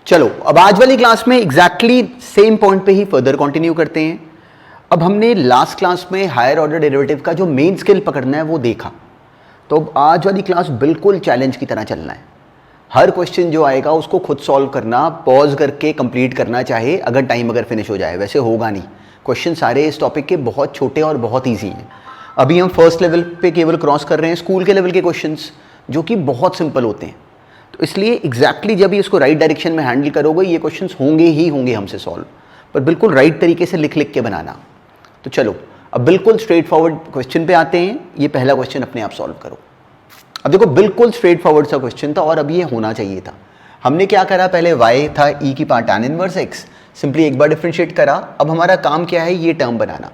चलो अब आज वाली क्लास में एग्जैक्टली सेम पॉइंट पे ही फर्दर कंटिन्यू करते हैं। अब हमने लास्ट क्लास में हायर ऑर्डर डेरिवेटिव का जो मेन स्किल पकड़ना है वो देखा, तो अब आज वाली क्लास बिल्कुल चैलेंज की तरह चलना है। हर क्वेश्चन जो आएगा उसको खुद सॉल्व करना, पॉज करके कंप्लीट करना, चाहे अगर टाइम फिनिश हो जाए। वैसे होगा नहीं, क्वेश्चन सारे इस टॉपिक के बहुत छोटे और बहुत ईजी हैं। अभी हम फर्स्ट लेवल पे केवल क्रॉस कर रहे हैं स्कूल के लेवल के क्वेश्चंस जो कि बहुत सिंपल होते हैं। तो इसलिए एग्जैक्टली जब भी इसको राइट डायरेक्शन में हैंडल करोगे ये क्वेश्चंस होंगे ही होंगे हमसे सॉल्व, पर बिल्कुल राइट तरीके से लिख लिख के बनाना। तो चलो अब बिल्कुल स्ट्रेट फॉरवर्ड क्वेश्चन पे आते हैं। ये पहला क्वेश्चन अपने आप सॉल्व करो। अब देखो बिल्कुल स्ट्रेट फॉरवर्ड सा क्वेश्चन था और अब ये होना चाहिए था। हमने क्या करा, पहले y था e की power tan inverse x, simply एक बार डिफरेंशिएट करा। अब हमारा काम क्या है, ये term banana.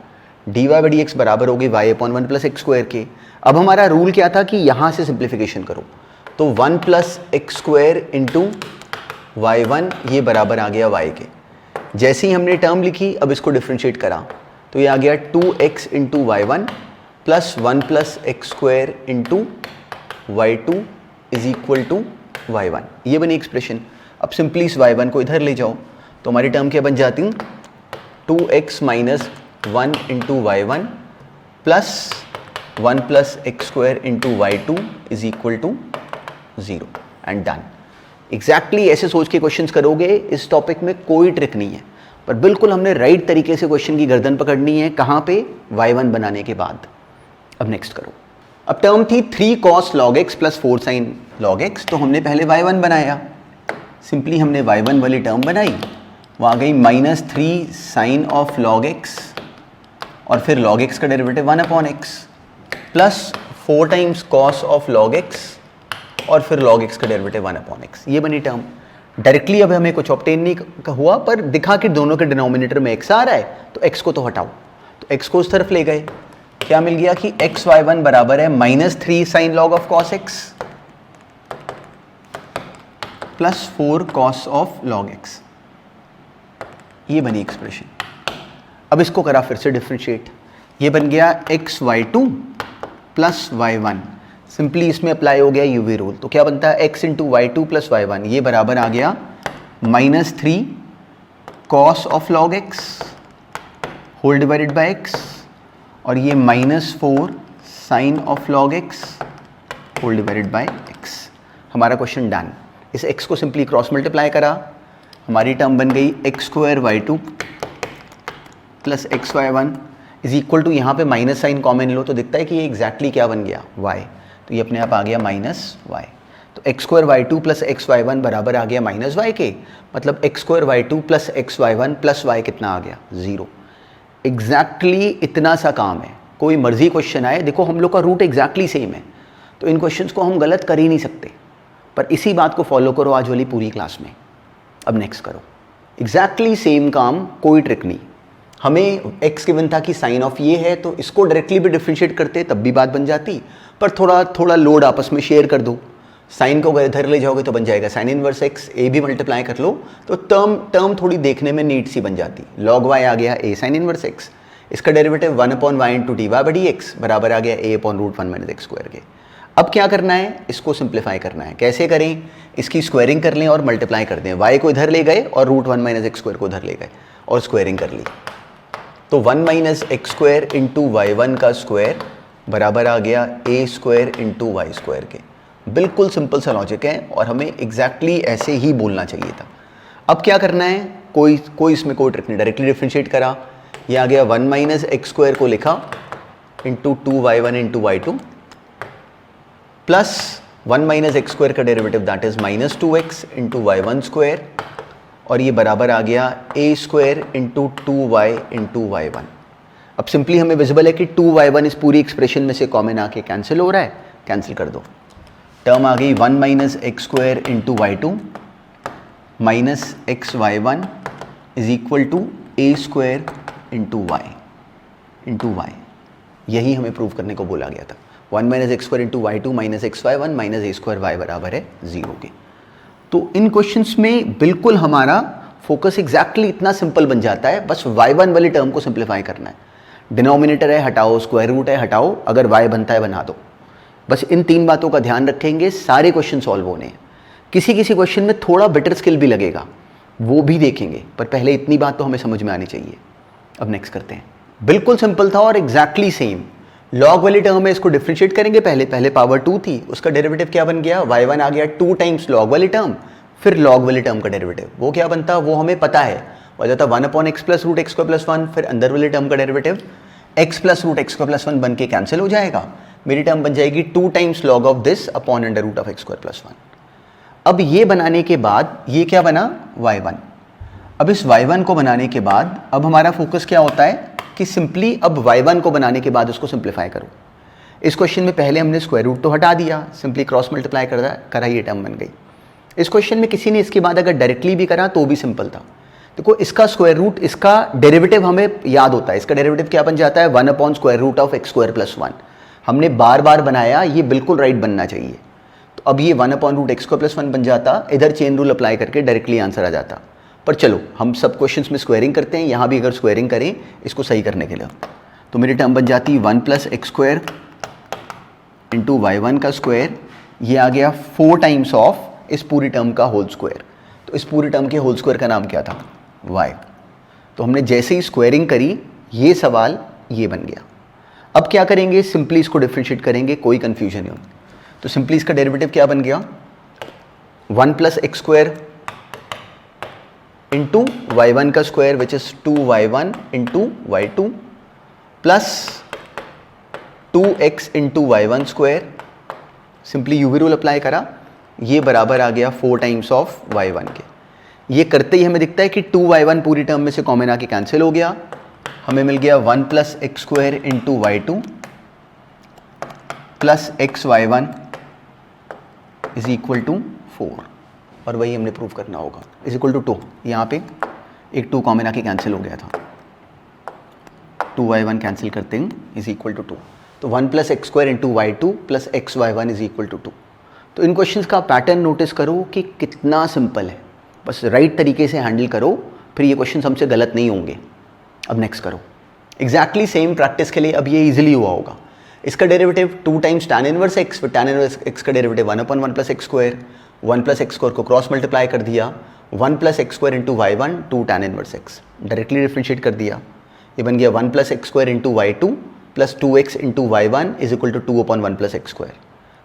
dy by dx बराबर होगी y upon 1 plus x square के। अब हमारा रूल क्या था कि यहाँ से सिंप्लीफिकेशन करो, तो 1 plus x square into y1 ये बराबर आ गया y के। जैसे ही हमने टर्म लिखी अब इसको डिफरेंशिएट करा तो ये आ गया 2x into y1 plus 1 plus x square into y2 is equal to y1। ये बनी एक्सप्रेशन। अब सिंपली इस y1 को इधर ले जाओ तो हमारी टर्म क्या बन जाती, 2x minus 1 into y1 plus 1 plus x square into y2 is equal to 0 and done. Exactly ऐसे सोच के क्वेश्चंस करोगे, इस टॉपिक में कोई ट्रिक नहीं है, पर बिल्कुल हमने राइट तरीके से क्वेश्चन की गर्दन पकड़नी है। कहाँ पे, y1 बनाने के बाद। अब नेक्स्ट करो। अब टर्म थी 3 cos log x plus 4 sin log x, तो हमने पहले y1 बनाया। सिंपली हमने y1 वाली टर्म बनाई, वो आ गई -3 sin ऑफ log x और फिर log x का derivative 1 upon x plus 4 times cos of log x और फिर log x का डेरिवेटिव 1 अपॉन x। ये बनी टर्म। डायरेक्टली अब हमें कुछ ऑब्टेन नहीं हुआ, पर दिखा कि दोनों के डिनोमिनेटर में x आ रहा है तो x को तो हटाओ, तो x को उस तरफ ले गए। क्या मिल गया कि x y1 बराबर है -3 sin log of cos x plus 4 cos of log x। ये बनी एक्सप्रेशन। अब इसको करा फिर से डिफरेंशिएट, ये बन गया x y2 plus y1। Simply इसमें अप्लाई हो गया यूवी रूल, तो क्या बनता है x into y2 plus y1, ये बराबर आ गया -3 cos of log x whole divided by x और ये -4 sin of log x whole divided by x। हमारा क्वेश्चन डन। इस x को सिंपली क्रॉस मल्टीप्लाई करा, हमारी टर्म बन गई x square y2 plus x y1 is equal to, यहाँ पे माइनस साइन कॉमन लो तो दिखता है कि ये एग्जैक्टली क्या बन गया, y, तो ये अपने आप आ गया -y। तो x square y2 plus x y1 बराबर आ गया -y के, मतलब x square y2 plus x y1 plus y कितना आ गया, 0। एग्जैक्टली इतना सा काम है। कोई मर्जी क्वेश्चन आए, देखो हम लोग का रूट एग्जैक्टली सेम है, तो इन क्वेश्चंस को हम गलत कर ही नहीं सकते, पर इसी बात को फॉलो करो आज वाली पूरी क्लास में। अब नेक्स्ट करो। एग्जैक्टली सेम काम, कोई ट्रिक नहीं। हमें x गिवन था कि साइन ऑफ ये है, तो इसको डायरेक्टली भी डिफरेंशिएट करते तब भी बात बन जाती, पर थोड़ा थोड़ा लोड आपस में शेयर कर दो। साइन को अगर इधर ले जाओगे तो बन जाएगा साइन इनवर्स x, a भी मल्टीप्लाई कर लो तो टर्म थोड़ी देखने में नीट सी बन जाती। log y आ गया a साइन इनवर्स x, इसका derivative 1 upon y into d y by d x बराबर आ गया a upon root 1 minus x square के। अब क्या करना है, इसको सिंप्लीफाई करना है। कैसे करें, इसकी स्क्वायरिंग कर लें और मल्टीप्लाई कर दें। y को इधर ले गए और रूट 1 माइनस एक्स स्क्वायर को इधर ले गए और स्क्वायरिंग कर ली, तो 1 minus x square into y1 का स्क्वायर बराबर आ गया a square into y square के। बिल्कुल सिंपल सा लॉजिक है और हमें एग्जैक्टली ऐसे ही बोलना चाहिए था। अब क्या करना है, कोई इसमें कोई ट्रिक नहीं, डायरेक्टली डिफरेंशिएट करा। ये आ गया 1 माइनस एक्स स्क्वायर को लिखा into 2y1 into y2 plus 1 minus x square का derivative that is -2x into y1 square और ये बराबर आ गया a square into 2y into y1। अब सिंपली हमें विजिबल है कि 2y1 इस पूरी एक्सप्रेशन में से कॉमन आके कैंसिल हो रहा है, कैंसिल कर दो। टर्म आ गई 1 minus x square into y2 minus x y1 is equal to a square into y। यही हमें प्रूव करने को बोला गया था। 1 minus x square into y2 minus x y1 minus a square y बराबर है 0 के। तो इन क्वेश्चंस में बिल्कुल हमारा फोकस एग्जैक्टली इतना सिंपल बन जाता है, बस y1 वाली टर्म को सिंप्लीफाई करना है। डिनोमिनेटर है हटाओ, स्क्वायर रूट है हटाओ, अगर y बनता है बना दो। बस इन 3 बातों का ध्यान रखेंगे, सारे क्वेश्चन सॉल्व होने हैं। किसी किसी क्वेश्चन में थोड़ा बेटर स्किल भी लगेगा, वो भी देखेंगे, पर पहले इतनी बात तो हमें समझ में आनी चाहिए। अब नेक्स्ट करते हैं। बिल्कुल सिंपल था और एग्जैक्टली सेम। लॉग वाली टर्म में इसको डिफरेंशिएट करेंगे, पहले पावर 2 थी, उसका डेरिवेटिव क्या बन गया, y1 आ गया 2 टाइम्स लॉग वाली टर्म, फिर लॉग वाली टर्म का डेरिवेटिव वो क्या बनता, वो हमें पता है, हो जाता 1/x plus root x square plus 1, फिर अंदर वाली टर्म का derivative x plus root x square plus 1 बन के कैंसिल हो जाएगा। मेरी टर्म बन जाएगी 2 times log of this upon under root of x square plus 1। अब ये बनाने के बाद ये क्या बना, y1। अब इस y1 को बनाने के बाद अब हमारा फोकस क्या होता है कि सिंपली अब y1 को बनाने के बाद उसको सिंप्लीफाई करो। इस क्वेश्चन में पहले हमने स्क्वायर रूट तो हटा दिया, सिंपली क्रॉस मल्टीप्लाई करा, ये टर्म बन गई। इस क्वेश्चन में किसी ने इसके बाद अगर डायरेक्टली भी करा तो भी सिंपल था। देखो इसका स्क्वायर रूट, इसका डेरिवेटिव हमें याद होता है, इसका डेरिवेटिव क्या बन जाता है, 1/√√ ऑफ एक्स स्क्वायर प्लस 1। हमने बार बार बनाया, ये बिल्कुल राइट बनना चाहिए। तो अब ये 1/√x स्क्वायर प्लस 1 बन जाता, इधर चेन रूल अप्लाई करके डायरेक्टली आंसर आ जाता। पर चलो हम सब क्वेश्चंस में स्क्वायरिंग करते हैं, यहाँ भी अगर स्क्वायरिंग करें इसको सही करने के लिए, तो मेरी टर्म बन जाती 1 + x² इंटू y1 का स्क्वायर, ये आ गया 4 टाइम्स ऑफ इस पूरी टर्म का होल स्क्वायर। तो इस पूरी टर्म के होल स्क्वायर का नाम क्या था, y। तो हमने जैसे ही स्क्वायरिंग करी ये सवाल ये बन गया। अब क्या करेंगे, सिंपली इसको डिफरेंशिएट करेंगे, कोई कंफ्यूजन नहीं होगी। तो सिंपली इसका डेरिवेटिव क्या बन गया, 1 + x² इंटू y1 का square which is 2y1 into y2 plus 2x into y1 square, simply UV rule apply करा, ये बराबर आ गया 4 टाइम्स ऑफ y1 के। ये करते ही हमें दिखता है कि 2y1 पूरी टर्म में से कॉमन आके कैंसिल हो गया, हमें मिल गया 1 + x² into y2 plus xy1 is equal to 4, और वही हमने प्रूव करना होगा, इज इक्वल टू 2। यहाँ पे एक 2 कॉमन आके कैंसिल हो गया था, 2y1 कैंसिल करते हैं इज इक्वल टू 2। तो 1 + x² into y2 plus xy1 is equal to 2। तो इन क्वेश्चंस का पैटर्न नोटिस करो कि कितना सिंपल है, बस राइट तरीके से हैंडल करो, फिर ये क्वेश्चन हमसे गलत नहीं होंगे। अब नेक्स्ट करो, एग्जैक्टली सेम प्रैक्टिस के लिए अब ये इजीली हुआ होगा। इसका derivative 2 times tan inverse x, फिर tan इनवर्स x का डेरिवेटिव 1/1 + x², 1 + x² को क्रॉस मल्टीप्लाई कर दिया, 1 + x² into y1 2 tan inverse x, directly differentiate कर दिया, ये बन गया 1 + x² into y2 plus 2x into y1 is equal to 2/1 + x²।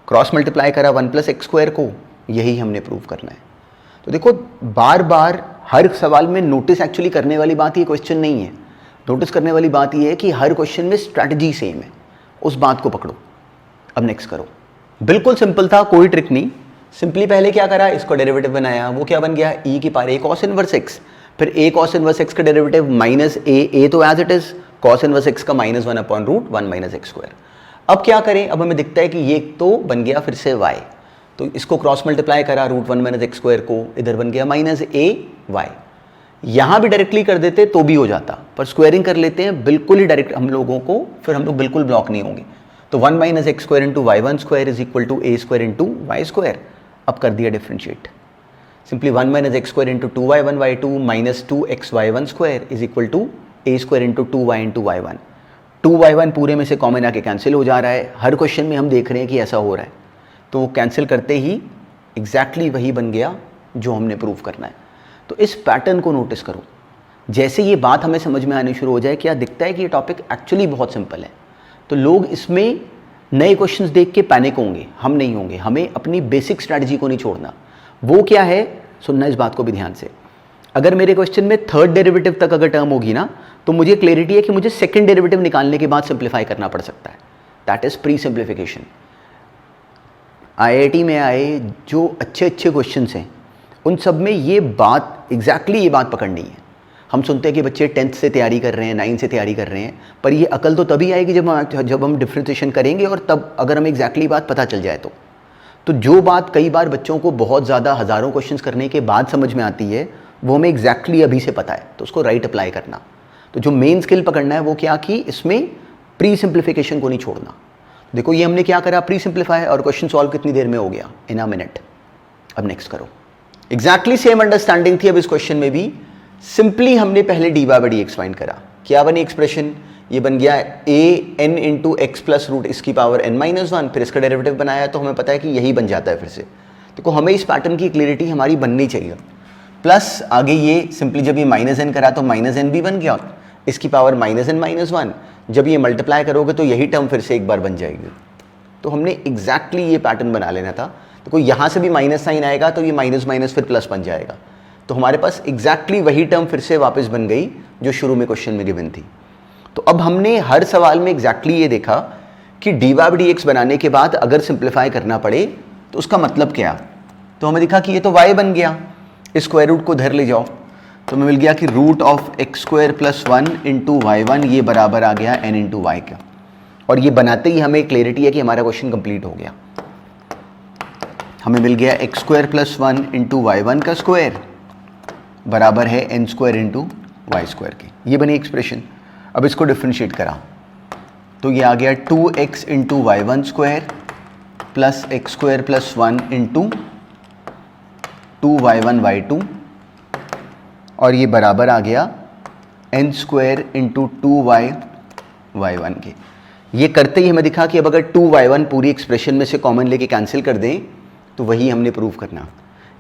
Cross multiply करा 1 + x² को, यही हमने प्रूव करना है। तो देखो बार बार हर सवाल में नोटिस एक्चुअली करने वाली बात ये क्वेश्चन नहीं है, नोटिस करने वाली बात ये है कि हर क्वेश्चन में स्ट्रैटेजी सेम है, उस बात को पकड़ो। अब नेक्स्ट करो, बिल्कुल सिंपल था, कोई ट्रिक नहीं। सिंपली पहले क्या करा, इसको डेरिवेटिव बनाया, वो क्या बन गया e की power a cos inverse x, फिर a cos इनवर्स x का डेरिवेटिव माइनस a तो as it is, cos inverse x का -1/√1 - x²। अब क्या करें, अब हमें दिखता है कि ये तो बन गया फिर से y, तो इसको क्रॉस मल्टीप्लाई करा √1 - x² को, इधर बन गया -ay। यहाँ भी डायरेक्टली कर देते तो भी हो जाता, पर स्क्वायरिंग कर लेते हैं बिल्कुल ही डायरेक्ट हम लोगों को, फिर हम लोग बिल्कुल ब्लॉक नहीं होंगे। तो 1 - x² into y1 square is equal to a² into y²। अब कर दिया differentiate, simply 1 - x² into 2y1 y2 minus 2xy1 square is equal to a² into 2y into y1। 2y1 पूरे में से कॉमन आके कैंसिल हो जा रहा है, हर क्वेश्चन में हम देख रहे हैं कि ऐसा हो रहा है, तो वो कैंसिल करते ही एग्जैक्टली वही बन गया जो हमने प्रूव करना है। तो इस पैटर्न को नोटिस करो, जैसे ये बात हमें समझ में आनी शुरू हो जाए, क्या दिखता है कि ये टॉपिक एक्चुअली बहुत सिंपल है, तो लोग इसमें नए क्वेश्चंस देख के पैनिक होंगे, हम नहीं होंगे। हमें अपनी बेसिक स्ट्रैटेजी को नहीं छोड़ना। वो क्या है, सुनना इस बात को भी ध्यान से। अगर मेरे क्वेश्चन में थर्ड डेरिवेटिव तक अगर टर्म होगी ना, तो मुझे क्लैरिटी है कि मुझे सेकंड डेरिवेटिव निकालने के बाद सिंप्लीफाई करना पड़ सकता है, that is pre simplification. IIT में आए जो अच्छे क्वेश्चंस हैं उन सब में ये बात एग्जैक्टली ये बात पकड़नी है। हम सुनते हैं कि बच्चे 10th से तैयारी कर रहे हैं, 9th से तैयारी कर रहे हैं, पर ये अकल तो तभी आएगी जब हम डिफ्रेंसिएशन करेंगे, और तब अगर हमें एग्जैक्टली बात पता चल जाए तो जो बात कई बार बच्चों को बहुत ज़्यादा हज़ारों क्वेश्चंस करने के बाद समझ में आती है, वो हमें एग्जैक्टली अभी से पता है, तो उसको राइट अप्लाई करना। तो जो मेन स्किल पकड़ना है वो क्या, कि इसमें प्री सिंप्लीफिकेशन को नहीं छोड़ना। देखो ये हमने क्या करा, प्री सिंप्लीफाई, और क्वेश्चन सॉल्व कितनी देर में हो गया, इन अ मिनट। अब नेक्स्ट करो, एग्जैक्टली सेम अंडरस्टैंडिंग थी अब इस क्वेश्चन में भी। सिंपली हमने पहले dy/dx फाइंड करा, क्या बनी एक्सप्रेशन, ये बन गया an into x plus root इसकी पावर n-1, फिर इसका डेरिवेटिव बनाया तो हमें पता है कि यही बन जाता है फिर से। देखो हमें इस पैटर्न की क्लियरिटी हमारी बननी चाहिए। प्लस आगे ये सिंपली जब ये माइनस एन करा तो माइनस एन भी बन गया, इसकी power minus n minus one, जब ये मल्टीप्लाई करोगे तो यही टर्म फिर से एक बार बन जाएगी। तो हमने एग्जैक्टली ये पैटर्न बना लेना था। तो कोई यहाँ से भी माइनस साइन आएगा तो ये माइनस माइनस फिर प्लस बन जाएगा। तो हमारे पास एग्जैक्टली वही टर्म फिर से वापस बन गई जो शुरू में क्वेश्चन में गिवन थी। तो अब हमने हर सवाल में एग्जैक्टली ये देखा कि डी वाई डी एक्स बनाने के बाद अगर सिंप्लीफाई करना पड़े तो उसका मतलब क्या। तो हमें दिखा कि ये तो y बन गया, इस स्क्वायर रूट को इधर ले जाओ तो हमें मिल गया कि root of x square plus one into y one ये बराबर आ गया n इंटू वाई का। और ये बनाते ही हमें क्लैरिटी है कि हमारा क्वेश्चन कंप्लीट हो गया। हमें मिल गया x square plus one into y one का स्क्वायर बराबर है n square into y square के। ये बनी एक्सप्रेशन। अब इसको डिफ्रेंशिएट करा तो ये आ गया 2x into y one square plus x square plus one into 2y1 y2 और ये बराबर आ गया n square into 2y y1 के। ये करते ही हमें दिखा कि अब अगर 2y1 पूरी एक्सप्रेशन में से कॉमन लेके कैंसिल कर दें तो वही हमने प्रूव करना।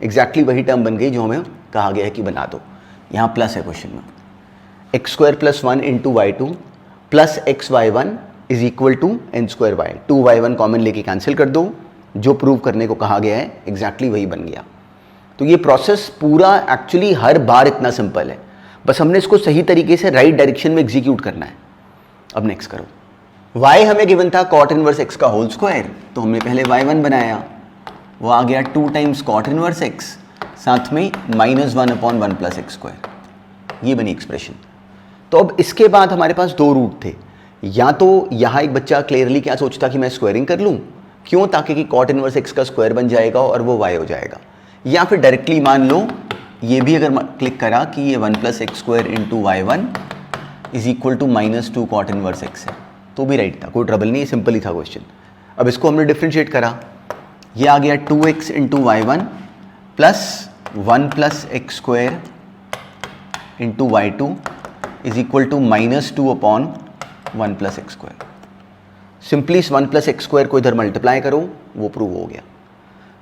एग्जैक्टली वही टर्म बन गई जो हमें कहा गया है कि बना दो। यहाँ प्लस है क्वेश्चन में, x square plus one into y two plus x y one is equal to n square y. 2y1 common लेके कैंसिल कर दो, जो प्रूव करने को कहा गया है एग्जैक्टली वही बन गया। तो ये प्रोसेस पूरा एक्चुअली हर बार इतना सिंपल है, बस हमने इसको सही तरीके से राइट डायरेक्शन में एग्जीक्यूट करना है। अब नेक्स्ट करो। y हमें गिवन था कॉट इनवर्स x का होल स्क्वायर, तो हमने पहले y1 बनाया, वो आ गया 2 टाइम्स कॉट इनवर्स x साथ में -1/1 प्लस एक्स स्क्वायर। ये बनी एक्सप्रेशन। तो अब इसके बाद हमारे पास दो रूट थे। या तो यहाँ एक बच्चा क्लियरली क्या सोचता कि मैं स्क्वायरिंग कर लूँ, क्यों, ताकि कि कॉट इनवर्स x का स्क्वायर बन जाएगा और वो y हो जाएगा। या फिर डायरेक्टली मान लो ये भी अगर क्लिक करा कि ये 1 plus x square into y one is equal to -2 cot inverse x है, तो भी राइट था, कोई ट्रबल नहीं, सिंपल ही था क्वेश्चन। अब इसको हमने डिफ्रेंशिएट करा, ये आ गया 2x into y one plus 1 plus x square into y two is equal to -2/1 plus x square. Simply इस 1 प्लस एक्स स्क्वायर को इधर मल्टीप्लाई करो, वो प्रूव हो गया।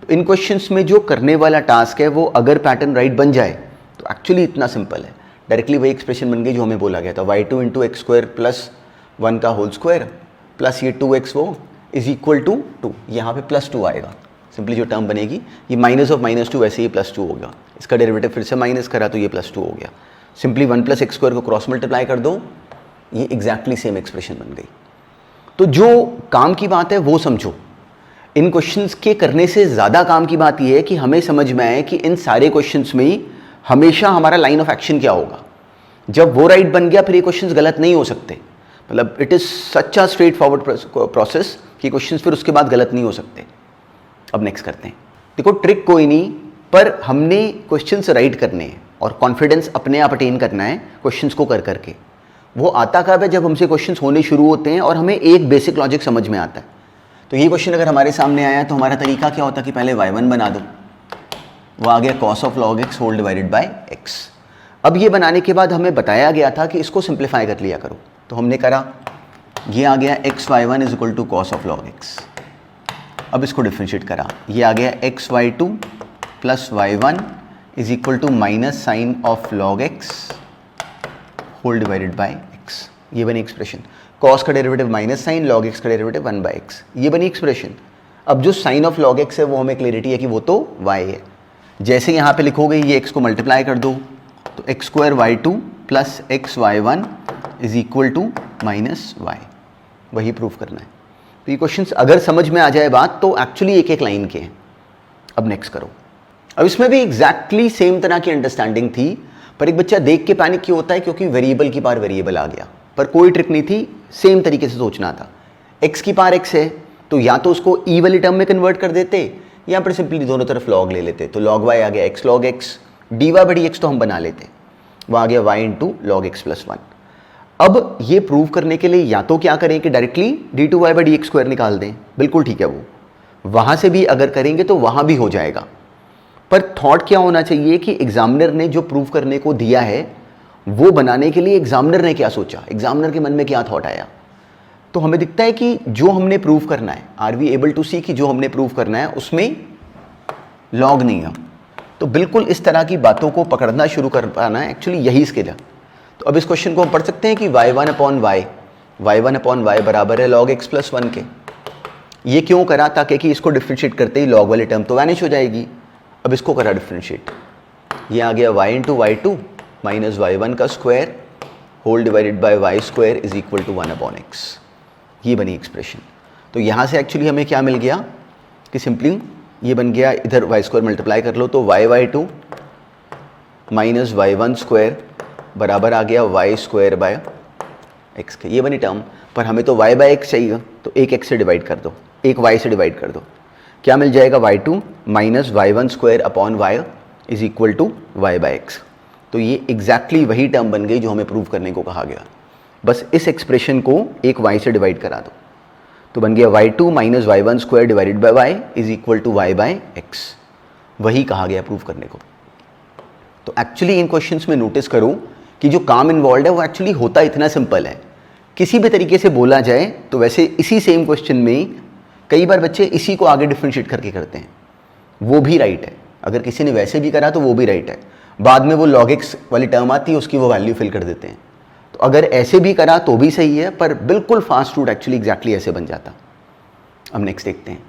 तो इन क्वेश्चंस में जो करने वाला टास्क है वो अगर पैटर्न राइट बन जाए तो एक्चुअली इतना सिंपल है, डायरेक्टली वही एक्सप्रेशन बन गई जो हमें बोला गया था, y2 into x square plus 1 का होल स्क्वायर प्लस ये 2x वो इज इक्वल टू 2। यहाँ पे +2 आएगा, सिंपली जो टर्म बनेगी ये माइनस ऑफ -2 वैसे ही +2 होगा। इसका डेरिवेटिव फिर से माइनस करा तो ये +2 हो गया। सिंपली 1 प्लस एक्स स्क्वायर को क्रॉस मल्टीप्लाई कर दो, ये एग्जैक्टली सेम एक्सप्रेशन बन गई। तो जो काम की बात है वो समझो। इन क्वेश्चंस के करने से ज़्यादा काम की बात यह है कि हमें समझ में आए कि इन सारे क्वेश्चंस में हमेशा हमारा लाइन ऑफ एक्शन क्या होगा। जब वो राइट बन गया फिर ये क्वेश्चंस गलत नहीं हो सकते। मतलब it is such a straight forward process कि क्वेश्चंस फिर उसके बाद गलत नहीं हो सकते। अब नेक्स्ट करते हैं। देखो ट्रिक कोई नहीं, पर हमने क्वेश्चंस राइट करने हैं और कॉन्फिडेंस अपने आप अटेन करना है क्वेश्चंस को कर करके। वो आता कब है, जब हमसे क्वेश्चंस होने शुरू होते हैं और हमें एक बेसिक लॉजिक समझ में आता है। तो ये क्वेश्चन अगर हमारे सामने आया तो हमारा तरीका क्या होता कि पहले y1 बना दो, वो आ गया cos of log x whole divided by x। अब ये बनाने के बाद हमें बताया गया था कि इसको सिंप्लीफाई कर लिया करो, तो हमने करा, ये आ गया x y1 is equal to cos of log x। अब इसको डिफ्रेंशिएट करा, ये आ गया x y2 plus y1 is equal to minus sine of log x whole divided by x। ये बनी एक्सप्रेशन। cos का derivative minus sine, log x का डेरिवेटिव 1 बाई एक्स, ये बनी एक्सप्रेशन। अब जो साइन ऑफ log x है वो हमें क्लियरिटी है कि वो तो y है। जैसे यहाँ पे लिखोगे ये x को मल्टीप्लाई कर दो तो x square y2 plus x y1 is equal to -y, वही प्रूफ करना है। तो ये क्वेश्चंस अगर समझ में आ जाए बात तो एक्चुअली एक एक लाइन के हैं। अब नेक्स्ट करो। अब इसमें भी एग्जैक्टली सेम तरह की अंडरस्टैंडिंग थी, पर एक बच्चा देख के पैनिक क्यों होता है, क्योंकि वेरिएबल की पार वेरिएबल आ गया। पर कोई ट्रिक नहीं थी, सेम तरीके से सोचना था। x की पार x है तो या तो उसको e वाली टर्म में कन्वर्ट कर देते या फिर सिंपली दोनों तरफ log ले लेते। तो log y आ गया x log x, dy बड़ी x तो हम बना लेते, वह आ गया y into log x plus 1। अब ये प्रूव करने के लिए या तो क्या करें कि डायरेक्टली d2y बड़ी x स्क्वायर निकाल दें, बिल्कुल ठीक है, वो वहाँ से भी अगर करेंगे तो वहाँ भी हो जाएगा। पर थॉट क्या होना चाहिए कि एग्जामिनर ने जो प्रूव करने को दिया है वो बनाने के लिए एग्जामिनर ने क्या सोचा, एग्जामिनर के मन में क्या थॉट आया। तो हमें दिखता है कि जो हमने प्रूव करना है, आर वी एबल टू सी कि जो हमने प्रूव करना है उसमें लॉग नहीं है, तो बिल्कुल इस तरह की बातों को पकड़ना शुरू कर पाना एक्चुअली यही स्किल है। तो अब इस क्वेश्चन को हम पढ़ सकते हैं कि y1 अपॉन y बराबर है log x प्लस 1 के। ये क्यों करा? ताकि कि इसको डिफ्रेंशिएट करते ही log वाली टर्म तो वैनिश हो जाएगी। अब इसको करा डिफ्रेंशिएट, ये आ गया y into y2 minus y1 का square whole divided by y square is equal to 1 upon x। ये बनी एक्सप्रेशन। तो यहाँ से एक्चुअली हमें क्या मिल गया कि सिंपली ये बन गया, इधर y स्क्वायर मल्टीप्लाई कर लो तो y2 माइनस y1 स्क्वायर बराबर आ गया y स्क्वायर बाय x के। ये बनी टर्म, पर हमें तो y बाय x चाहिए, तो एक x से डिवाइड कर दो, एक y से डिवाइड कर दो। क्या मिल जाएगा? y2 minus y1 square upon y is equal to y by x। तो ये एग्जैक्टली वही टर्म बन गई जो हमें प्रूव करने को कहा गया। बस इस एक्सप्रेशन को एक y से डिवाइड करा दो, तो बन गया y2 minus y1 square divided by y is equal to y by x। वही कहा गया प्रूव करने को। तो एक्चुअली इन क्वेश्चंस में नोटिस करो कि जो काम इन्वॉल्व है वो एक्चुअली होता इतना सिंपल है। किसी भी तरीके से बोला जाए तो वैसे इसी सेम क्वेश्चन में कई बार बच्चे इसी को आगे डिफ्रेंशिएट करके करते हैं, वो भी राइट है। अगर किसी ने वैसे भी करा तो वो भी राइट है। बाद में वो log x वाली टर्म आती है, उसकी वो वैल्यू फिल कर देते हैं। तो अगर ऐसे भी करा तो भी सही है, पर बिल्कुल फास्ट रूट एक्चुअली एग्जैक्टली ऐसे बन जाता। अब नेक्स्ट देखते हैं।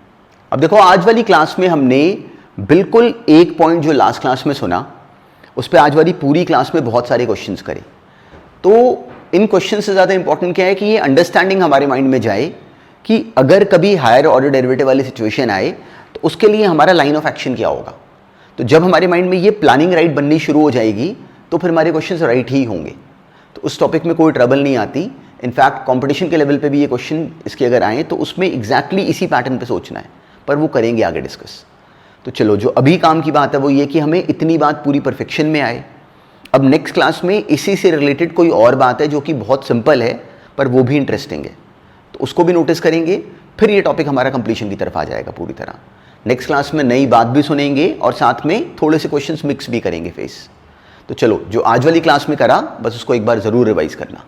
अब देखो आज वाली क्लास में हमने बिल्कुल एक पॉइंट जो लास्ट क्लास में सुना उस पर आज वाली पूरी क्लास में बहुत सारे क्वेश्चंस करे। तो इन क्वेश्चन से ज़्यादा इंपॉर्टेंट क्या है कि ये अंडरस्टैंडिंग हमारे माइंड में जाए कि अगर कभी हायर ऑर्डर डेरिवेटिव वाली सिचुएशन आए तो उसके लिए हमारा लाइन ऑफ एक्शन क्या होगा। तो जब हमारे माइंड में ये प्लानिंग राइट बननी शुरू हो जाएगी तो फिर हमारे क्वेश्चंस राइट ही होंगे। तो उस टॉपिक में कोई ट्रबल नहीं आती। इनफैक्ट कंपटीशन के लेवल पे भी ये क्वेश्चन इसके अगर आए तो उसमें एग्जैक्टली इसी पैटर्न पे सोचना है, पर वो करेंगे आगे डिस्कस। तो चलो, जो अभी काम की बात है वो ये कि हमें इतनी बात पूरी परफेक्शन में आए। अब नेक्स्ट क्लास में इसी से रिलेटेड कोई और बात है जो कि बहुत सिंपल है पर वो भी इंटरेस्टिंग है, तो उसको भी नोटिस करेंगे। फिर ये टॉपिक हमारा कंप्लीशन की तरफ आ जाएगा पूरी तरह। नेक्स्ट क्लास में नई बात भी सुनेंगे और साथ में थोड़े से क्वेश्चंस मिक्स भी करेंगे फेस। तो चलो, जो आज वाली क्लास में करा बस उसको एक बार ज़रूर रिवाइज करना।